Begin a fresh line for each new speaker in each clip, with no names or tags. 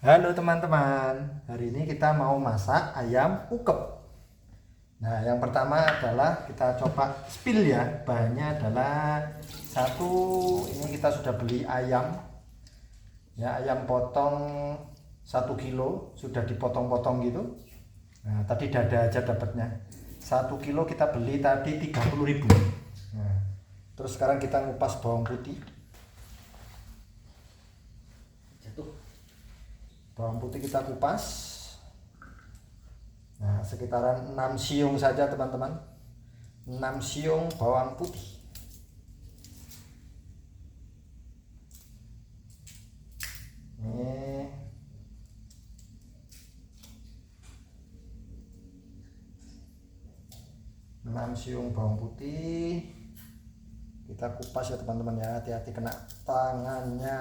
Halo teman-teman, hari ini kita mau masak ayam ukep. Nah, yang pertama adalah kita coba spill ya. Bahannya adalah satu, ini kita sudah beli ayam. Ya, ayam potong 1 kilo, sudah dipotong-potong gitu. Nah, tadi dada aja dapatnya. 1 kilo kita beli tadi 30.000. Nah, terus sekarang kita ngupas bawang putih. Bawang putih kita kupas. Nah, sekitaran 6 siung saja teman-teman. 6 siung bawang putih. Ini 6 siung bawang putih. Kita kupas ya teman-teman ya, hati-hati kena tangannya.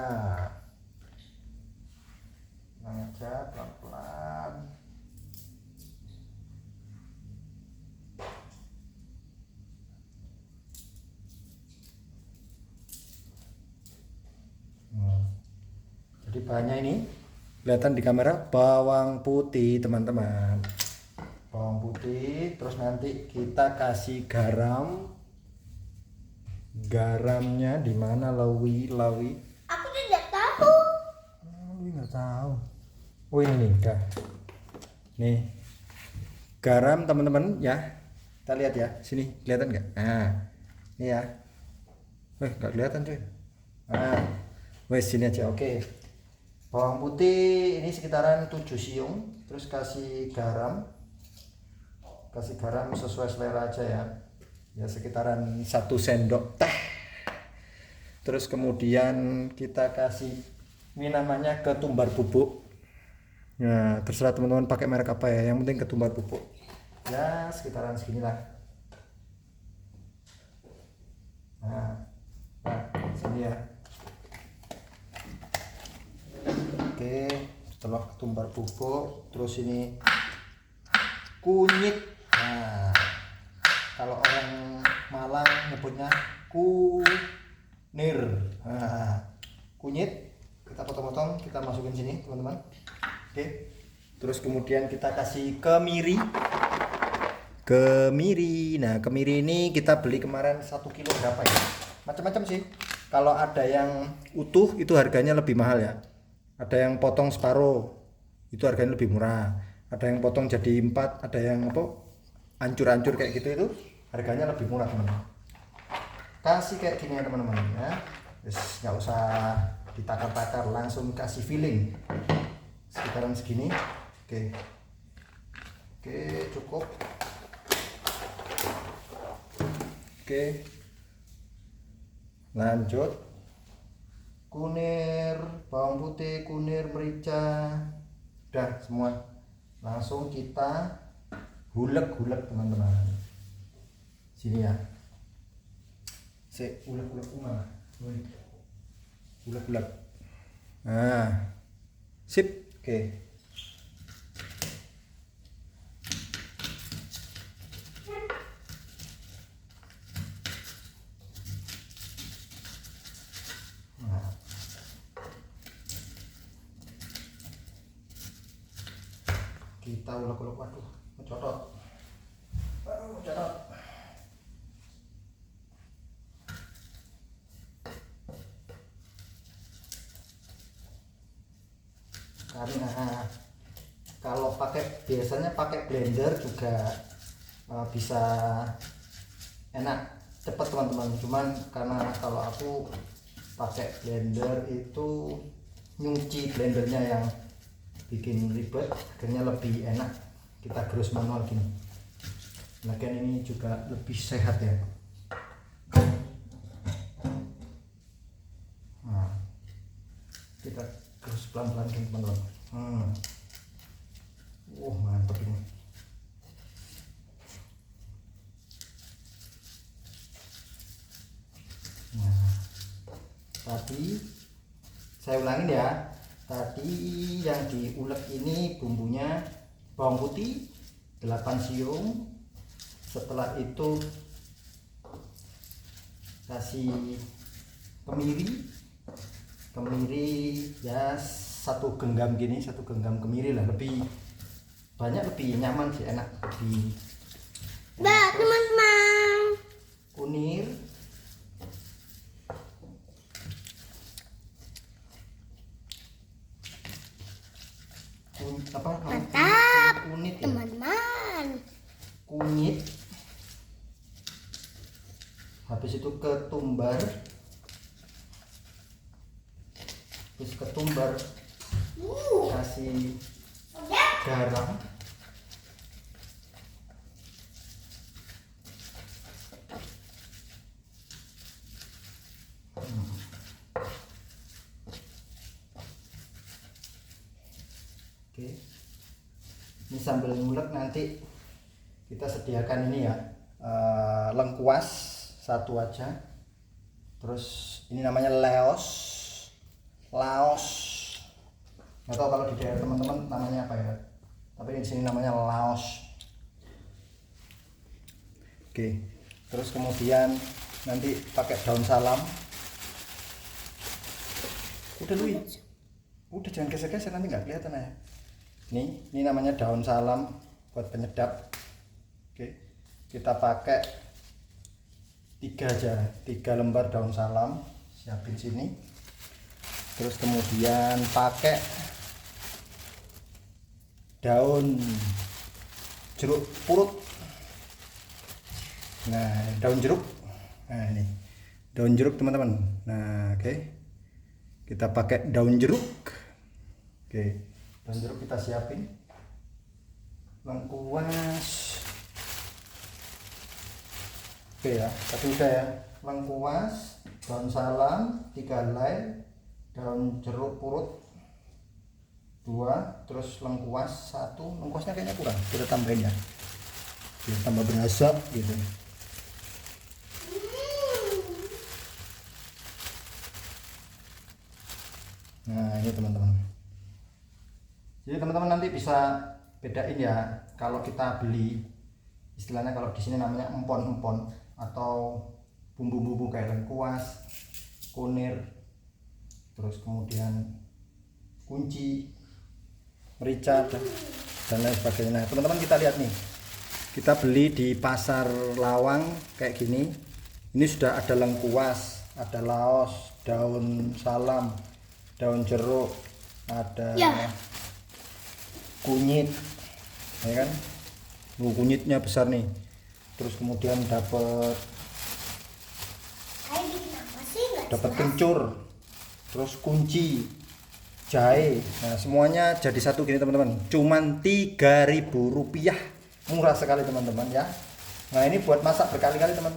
Tenang aja, pelan-pelan. Jadi bahannya ini kelihatan di kamera, bawang putih teman-teman. Bawang putih, terus nanti kita kasih garam. Garamnya di mana Lawi?
Aku tidak tahu.
Lawi nggak tahu. Oh ini nih, udah. Nih, garam teman-teman ya. Kita lihat ya, sini kelihatan nggak? Nah, ini ya. Nggak kelihatan cuy. Nah, wes sini aja, oke. Bawang putih ini sekitaran 7 siung, terus kasih garam sesuai selera aja ya, ya sekitaran 1 sendok teh. Terus kemudian kita kasih ini namanya ketumbar bubuk. Nah, terserah teman-teman pakai merek apa ya, yang penting ketumbar bubuk ya, sekitaran seginilah. Nah, sini ya. Oke, setelah ketumbar bubuk, terus ini kunyit. Nah, kalau orang Malang nyebutnya kunir. Nah, kunyit kita potong-potong, kita masukin sini teman-teman. Oke, terus kemudian kita kasih kemiri. Nah, kemiri ini kita beli kemarin 1 kilo berapa ya, macam-macam sih. Kalau ada yang utuh itu harganya lebih mahal ya, ada yang potong separuh itu harganya lebih murah, ada yang potong jadi 4, ada yang apa hancur-hancur kayak gitu, itu harganya lebih murah teman-teman. Kasih kayak gini ya teman-teman ya, nggak usah ditakar-takar, langsung kasih filling sekitaran segini. Oke, cukup. Oke, lanjut. Kunir, bawang putih, kunir, merica, udah semua. Langsung kita hulek-hulek teman-teman. Sini ya. Hulek-hulek mana? Hulek-hulek. Nah, sip. Oke. Kita ulek-ulek, waduh, cocok. Karena kalau biasanya pakai blender juga bisa enak, cepet teman-teman. Cuman karena kalau aku pakai blender itu nyuci blendernya yang bikin ribet, akhirnya lebih enak kita gerus manual gini. Lagian ini juga lebih sehat ya. Nah, kita gerus pelan-pelan gini teman-teman. Mantap ini. Nah, tadi saya ulangin ya, tadi yang diulek ini bumbunya bawang putih 8 siung. Setelah itu kasih kemiri ya satu genggam gini, satu genggam kemiri lah, lebih banyak, lebih nyaman sih, enak, lebih
Dah, teman-teman.
kunir. Apa namanya?
Mantap,
Kunit ya?
teman-teman.
Kunyit. Habis itu ketumbar. Habis ketumbar kasih garam. Oke, ini sambil ngulek nanti kita sediakan ini ya, lengkuas satu aja. Terus ini namanya laos, nggak tahu kalau di daerah teman-teman namanya apa ya, tapi di sini namanya laos. Oke, terus kemudian nanti pakai daun salam. Udah Lui, udah jangan geser-geser, nanti nggak kelihatan ya. Ini namanya daun salam buat penyedap. Oke, kita pakai 3 aja, 3 lembar daun salam, siapin sini. Terus kemudian pakai daun jeruk purut. Nah, daun jeruk. Nah, ini daun jeruk teman-teman. Nah, oke, kita pakai daun jeruk. Oke, daun jeruk kita siapin. Lengkuas. Oke ya, tapi udah ya. Lengkuas, daun salam 3 helai, daun jeruk purut 2, terus lengkuas 1. Lengkuasnya kayaknya kurang, kita tambahin ya, biar tambah berasa gitu. Nah, ini teman-teman. Jadi teman-teman nanti bisa bedain ya, kalau kita beli, istilahnya kalau di sini namanya empon-empon atau bumbu-bumbu kayak lengkuas, kunir, terus kemudian kunci, merica dan lain sebagainya. Nah, teman-teman kita lihat nih, kita beli di pasar Lawang kayak gini. Ini sudah ada lengkuas, ada laos, daun salam, daun jeruk, ada kunyit, ya kan? Kunyitnya besar nih. Terus kemudian dapat kencur, terus kunci, jahe. Nah, semuanya jadi satu gini teman-teman. Cuman Rp3.000. Murah sekali teman-teman ya. Nah, ini buat masak berkali-kali teman.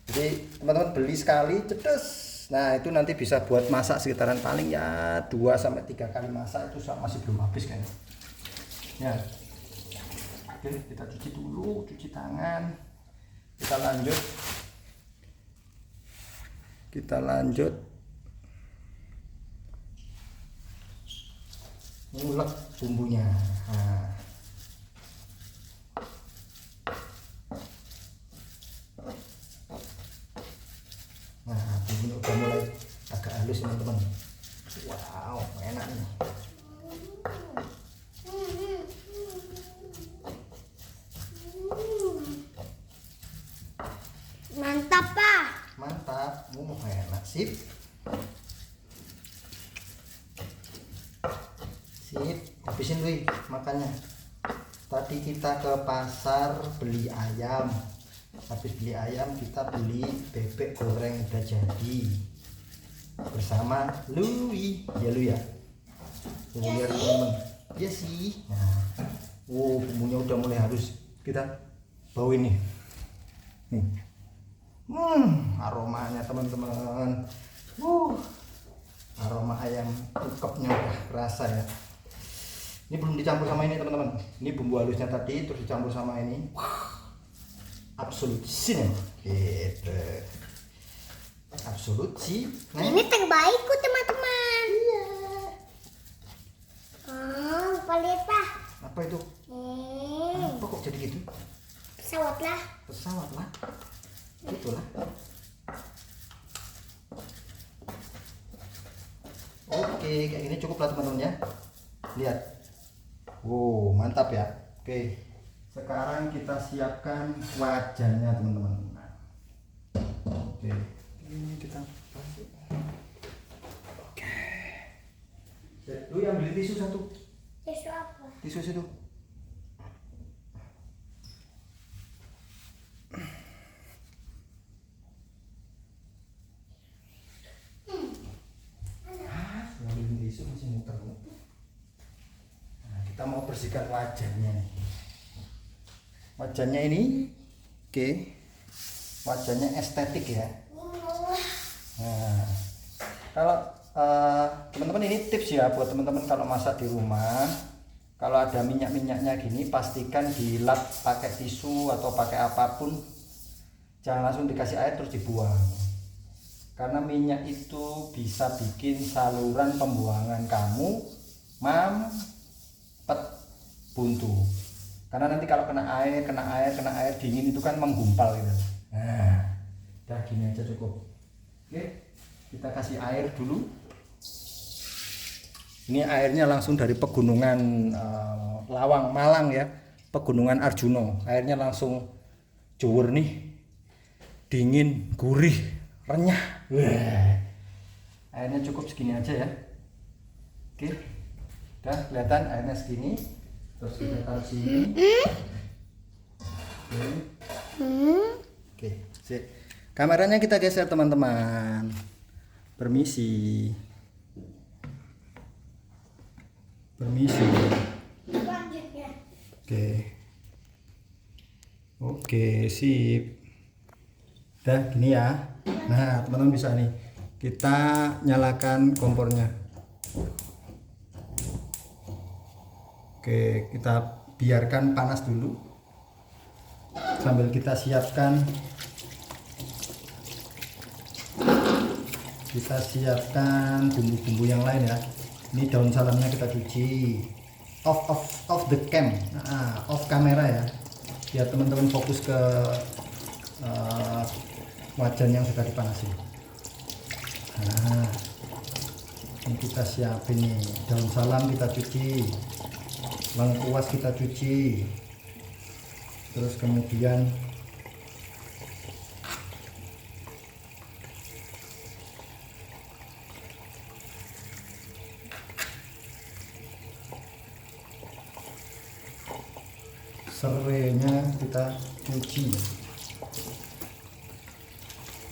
Jadi teman-teman beli sekali cedes. Nah, itu nanti bisa buat masak sekitaran paling ya 2-3 kali masak, itu masih belum habis kayaknya. Ya. Oke, kita cuci dulu, cuci tangan. Kita lanjut ngulek bumbunya. Nah, bumbunya udah mulai agak halus teman-teman. Wow, enak nih.
Mantap, Pak.
Mantap, enak, sip. Habisin Lui makannya. Tadi kita ke pasar beli ayam. Habis beli ayam kita beli bebek goreng udah jadi bersama Lui. Ya Lui ya. Lihat teman-teman. Ya sih. Nah, bumbunya udah mulai halus. Kita bauin nih. Nih. Aromanya teman-teman. Aroma ayam ukepnya udah kerasa ya. Ini belum dicampur sama ini teman-teman. Ini bumbu halusnya tadi terus dicampur sama ini. Absolut sin gitu. Absolut sih. Nah,
ini terbaikku teman-teman. Iya. Lupa lihat Pak.
Apa itu? Apa kok jadi gitu?
Pesawat lah.
Pesawat lah. Itulah. Oke. Oke, kayak gini cukup lah teman-teman ya. Lihat. Wow, mantap ya. Oke. Sekarang kita siapkan wajannya teman-teman. Oke. Ini kita pasuk. Oke. Lu yang beli tisu satu.
Tisu apa?
Tisu situ. Ngambil tisu masih muter-muter. Nah, kita mau bersihkan wajannya nih. Wajannya ini, oke. Wajannya estetik ya. Nah, kalau teman-teman ini tips ya buat teman-teman kalau masak di rumah. Kalau ada minyak-minyaknya gini, pastikan dilap pakai tisu atau pakai apapun. Jangan langsung dikasih air terus dibuang. Karena minyak itu bisa bikin saluran pembuangan kamu mampet, buntu. Karena nanti kalau kena air dingin itu kan menggumpal gitu. Nah, udah gini aja cukup. Oke, kita kasih air dulu. Ini airnya langsung dari pegunungan Lawang Malang ya, pegunungan Arjuno. Airnya langsung cuwur nih, dingin, gurih, renyah. Wah. Airnya cukup segini aja ya. Oke, udah kelihatan airnya segini. Terus kita taruh sini. Oke, sip. Kameranya kita geser teman-teman. Permisi.
Selanjutnya.
Oke, sip. Udah gini ya. Nah, teman-teman bisa nih. Kita nyalakan kompornya. Oke, kita biarkan panas dulu sambil kita siapkan bumbu-bumbu yang lain ya. Ini daun salamnya kita cuci. Off the cam, off kamera ya, biar teman-teman fokus ke wajan yang sudah dipanasin. Nah, ini kita siapin nih, daun salam kita cuci, lengkuas kita cuci, terus kemudian serainya kita cuci.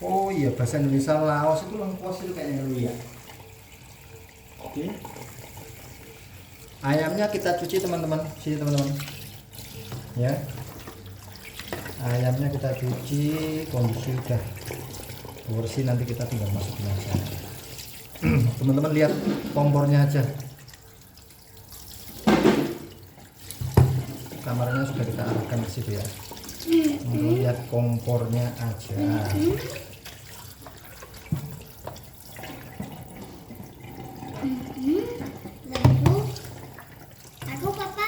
Oh iya, bahasa Indonesia Laos itu lengkuas itu kayaknya dulu ya. Oke. Ayamnya kita cuci teman-teman, sini teman-teman. Ya. Ayamnya kita cuci, kondisi udah bersih, nanti kita tinggal masukin aja. Teman-teman lihat kompornya aja. Kamarnya sudah kita arahkan ke situ ya. Lihat kompornya aja.
Lalu papa.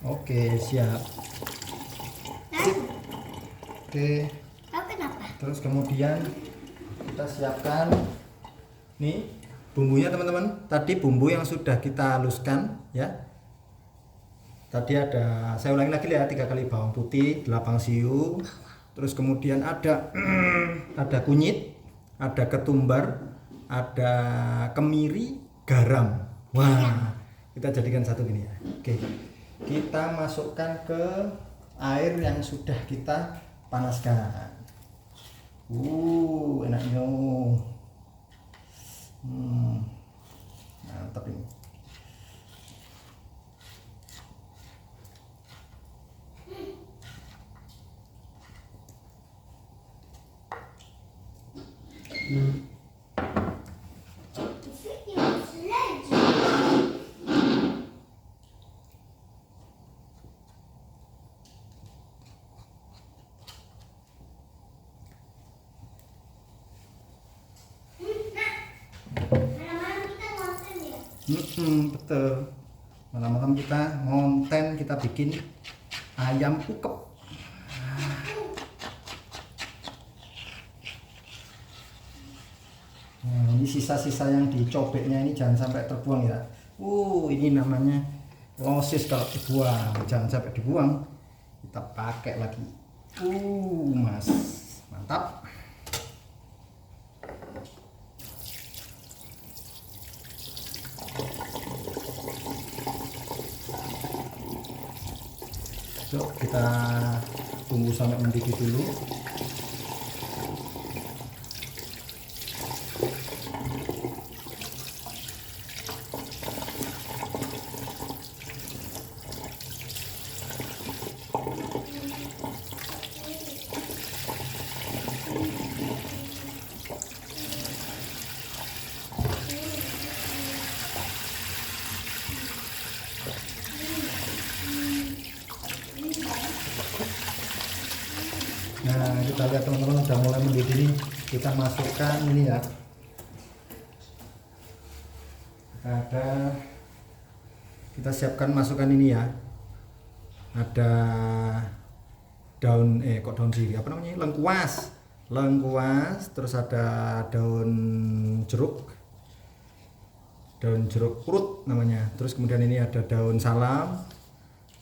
Oke, siap. Sip. Oke.
Lalu kenapa?
Terus kemudian kita siapkan nih bumbunya teman-teman. Tadi bumbu yang sudah kita haluskan ya. Tadi ada, saya ulangi lagi ya, 3 kali bawang putih, 8 siu, terus kemudian ada kunyit, ada ketumbar, ada kemiri, garam. Wah, kita jadikan satu gini ya. Oke, kita masukkan ke air yang sudah kita panaskan. Enaknya. Mantap ini. Betul. Malam-malam kita ngonten, kita bikin ayam ukep. Nah, ini sisa-sisa yang dicobeknya ini jangan sampai terbuang ya. Ini namanya losis kalau dibuang, jangan sampai dibuang. Kita pakai lagi. Mas, mantap. Yuk kita tunggu sampai mendidih dulu. Nah, kita lihat teman-teman udah mulai mendidih. Kita masukkan ini ya. Kita siapkan masukkan ini ya. Ada daun daun sih, apa namanya? Lengkuas. Lengkuas, terus ada daun jeruk. Daun jeruk purut namanya. Terus kemudian ini ada daun salam.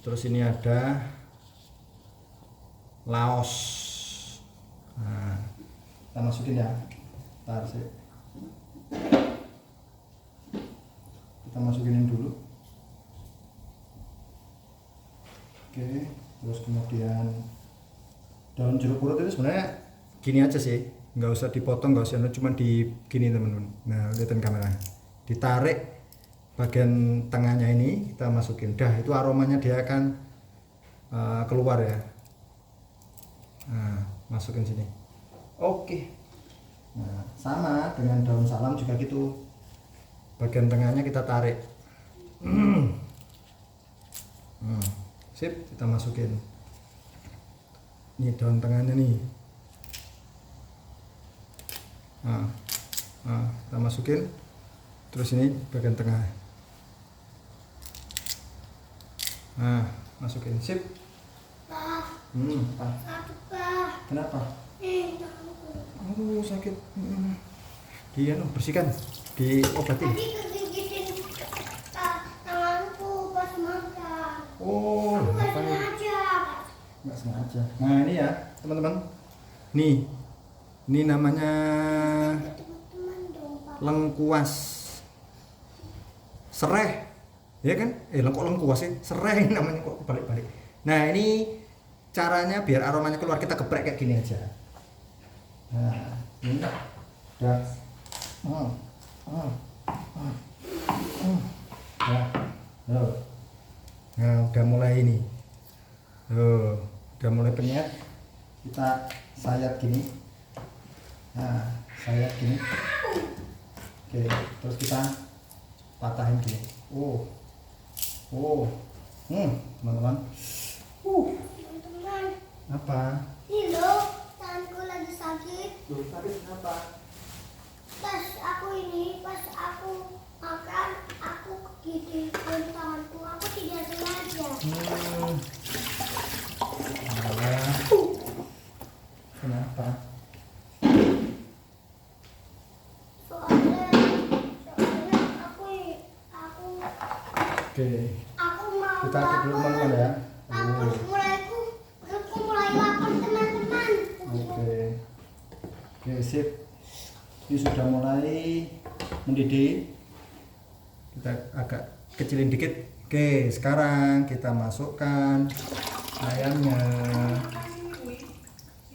Terus ini ada laos. Nah, kita masukin ya. Ntar sih. Kita masukin dulu. Oke, terus kemudian daun jeruk purut itu sebenarnya gini aja sih, nggak usah dipotong, nggak usah, cuma di gini teman-teman. Nah, lihatin kamera. Ditarik bagian tengahnya ini, kita masukin. Dah, itu aromanya dia akan keluar ya. Nah, masukin sini. Oke. Nah, sama dengan daun salam juga gitu. Bagian tengahnya kita tarik. Sip, kita masukin. Ini daun tengahnya nih. Nah, kita masukin. Terus ini bagian tengah. Nah, masukin. Sip.
Sakit, Pak.
Kenapa?
Tanganku.
Aduh, sakit. Dia bersihkan, diobatin.
Tadi kegigitin tanganku pas makan.
Oh,
Aku nggak
apa ya?
sengaja.
Nggak sengaja. Nah, ini ya, teman-teman. Ini namanya
Teman-teman dong, Pak.
lengkuas. Sereh. Ya kan? Lengkuas sih. Sereh namanya, kok balik-balik. Nah, ini caranya biar aromanya keluar, kita geprek kayak gini aja. Nah, ini udah. Nah, udah mulai ini. Udah mulai penyet. Kita sayat gini. Nah, sayat gini. Oke, terus kita patahin gini. Teman-teman.
Teman-teman,
Apa?
ini loh, tanganku lagi sakit.
Loh, sakit kenapa?
Pas aku makan, aku kegigitin tanganku. Aku tidak sengaja.
Alah. Kenapa?
Soalnya
Oke,
aku mau
kita cek dulu
lapar.
teman-teman ya.
Perutku mulai lapar, teman-teman.
Oke, sip. Ini sudah mulai mendidih. Kita agak kecilin dikit. Oke, sekarang kita masukkan ayamnya.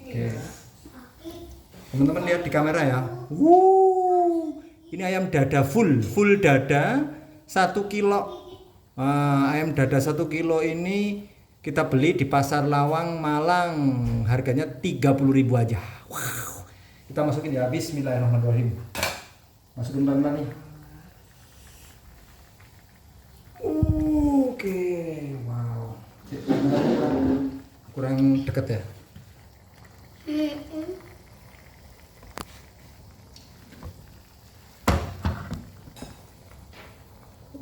Oke, teman-teman lihat di kamera ya. Ini ayam dada full dada 1 kilo. Ayam dada 1 kilo ini kita beli di Pasar Lawang Malang, harganya 30.000 aja. Wow. Kita masukin ya. Bismillahirrahmanirrahim. Masukin pelan-pelan nih. Oke, wow. Kurang deket ya.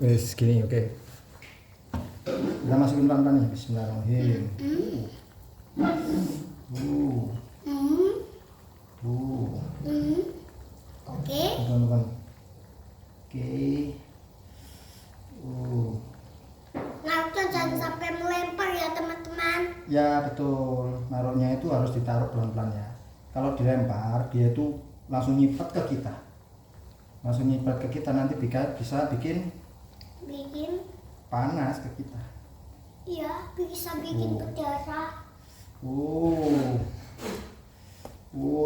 Wes gini, oke. Kita masukin pelan-pelan nih. Bismillahirrahmanirrahim.
Oke.
Teman-teman. Oke.
Naruhnya jangan sampai melempar ya teman-teman.
Ya betul, naruhnya itu harus ditaruh pelan-pelan ya. Kalau dilempar dia itu langsung nyiprat ke kita. Langsung nyiprat ke kita, nanti bisa bikin panas ke kita.
Iya, bisa bikin berdarah.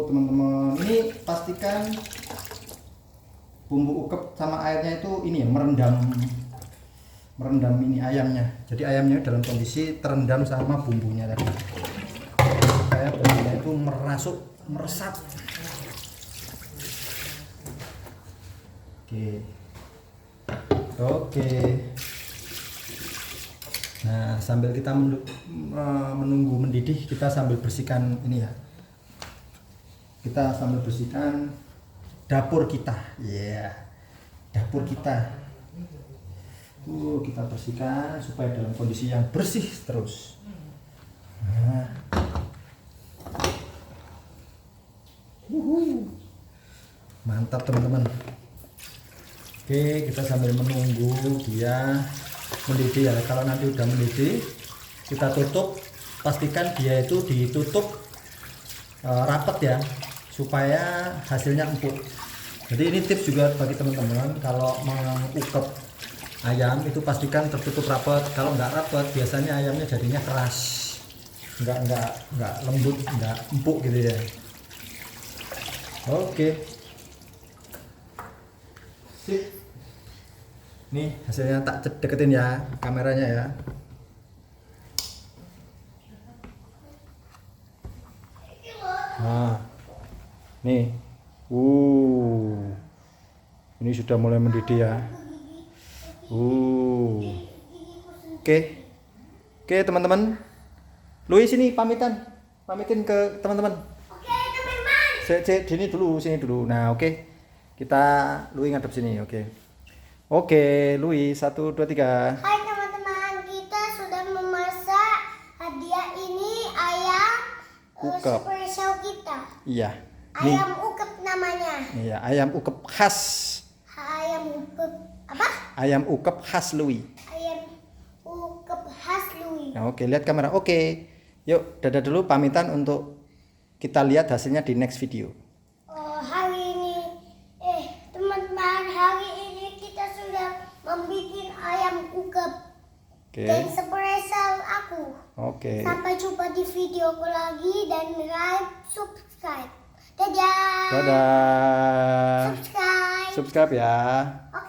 Teman-teman, ini pastikan bumbu ukep sama airnya itu ini ya, merendam ini ayamnya. Jadi ayamnya dalam kondisi terendam sama bumbunya tadi. Supaya bumbunya itu meresap. Oke. Nah, sambil kita menunggu mendidih, kita sambil bersihkan ini ya. Kita sambil bersihkan dapur kita. Dapur kita. Kita bersihkan supaya dalam kondisi yang bersih terus. Nah. Mantap teman-teman. Oke, kita sambil menunggu dia mendidih ya. Kalau nanti udah mendidih, kita tutup. Pastikan dia itu ditutup rapat ya, supaya hasilnya empuk. Jadi ini tips juga bagi teman-teman, kalau mengukep ayam itu pastikan tertutup rapat. Kalau nggak rapat, biasanya ayamnya jadinya keras, nggak lembut, nggak empuk gitu ya. Oke. Sip. Nih hasilnya tak deketin ya kameranya ya. Nah, nih, ini sudah mulai mendidih ya. Oke teman-teman. Louis sini pamitin ke teman-teman.
Oke teman-teman.
Sini dulu. Nah, oke. Kita Louis ngadep sini, oke. Oke, Louis 1 2 3.
Hai teman-teman, kita sudah memasak hadiah ini ayam
Ukep.
spesial kita.
Iya. Nih.
Ayam ukep namanya.
Iya, ayam ukep khas.
Ayam ukep apa?
Ayam ukep khas Louis.
Ayam ukep khas Louis.
Nah, oke, lihat kamera. Oke. Yuk, dadah dulu pamitan untuk kita lihat hasilnya di next video.
Teman-teman, hari ini kita sudah membuat ayam ukep.
Oke.
Dan spesial aku.
Oke.
Sampai jumpa di videoku lagi dan like, subscribe. Dadah.
Dadah.
Subscribe.
Subscribe ya.
Oke.